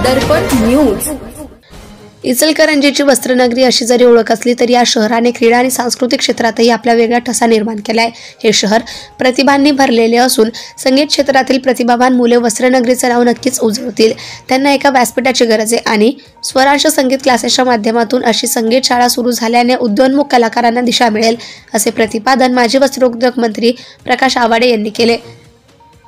दर्पण news. इचलकरंजीची वस्त्रनगरी अशी जरी ओळख असली तरी या शहराने क्रीडा आणि सांस्कृतिक क्षेत्रातही आपला वेगळा ठसा निर्माण केलाय। हे शहर प्रतिभांनी भरलेले असून संगीत क्षेत्रातील प्रतिभावान मुले वस्त्रनगरीचे नाव नक्कीच उजळवतील। त्यांना एका व्यासपीठाची गरज आहे आणि स्वरांश संगीत क्लासेसच्या माध्यमातून अशी संगीत शाळा सुरू झाल्याने उद्योन्मुख कलाकारांना दिशा मिळेल, असे प्रतिपादन माजी वस्त्रोद्योग मंत्री प्रकाश आवाडे यांनी केले।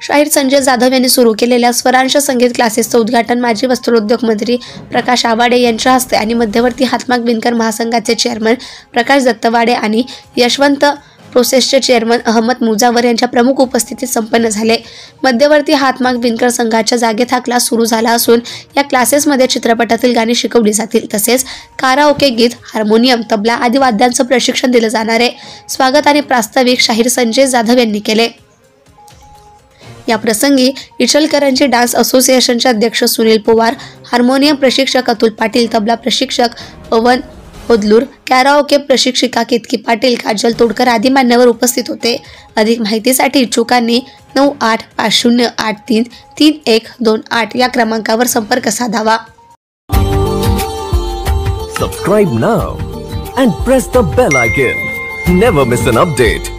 शाहीर संजय जाधव यांनी सुरू केलेल्या स्वरांश संगीत क्लासेसचं उद्घाटन माजी वस्त्रोद्योग मंत्री प्रकाश आवाडे यांच्या हस्ते आणि मध्यवर्ती हातमाग विणकर महासंघाचे चेअरमन प्रकाश दत्तवाडे आणि यशवंत प्रोसेसचे चेअरमन अहमद मुजावर यांच्या प्रमुख उपस्थितीत संपन्न झाले। मध्यवर्ती हातमाग विणकर संघाच्या जागेत हा क्लास सुरू झाला असून या क्लासेसमध्ये चित्रपटातील गाणी शिकवली जातील, तसेच काराओके, गीत, हार्मोनियम, तबला आदी वाद्यांचं प्रशिक्षण दिलं जाणार आहे। स्वागत आणि प्रास्ताविक शाहीर संजय जाधव यांनी केले। या प्रसंगी इचलकरंजी डान्स असोसिएशनचे अध्यक्ष सुनील पवार, हार्मोनियम प्रशिक्षक अतुल पाटील, तबला प्रशिक्षक पवन ओदलूर, कॅराओके प्रशिक्षिका केतकी पाटील, काजल तोडकर आदी मान्यवर उपस्थित होते। अधिक माहितीसाठी इच्छुकांनी 9850833128 या क्रमांकावर संपर्क साधावा। Subscribe now and press the bell icon. Never miss an update.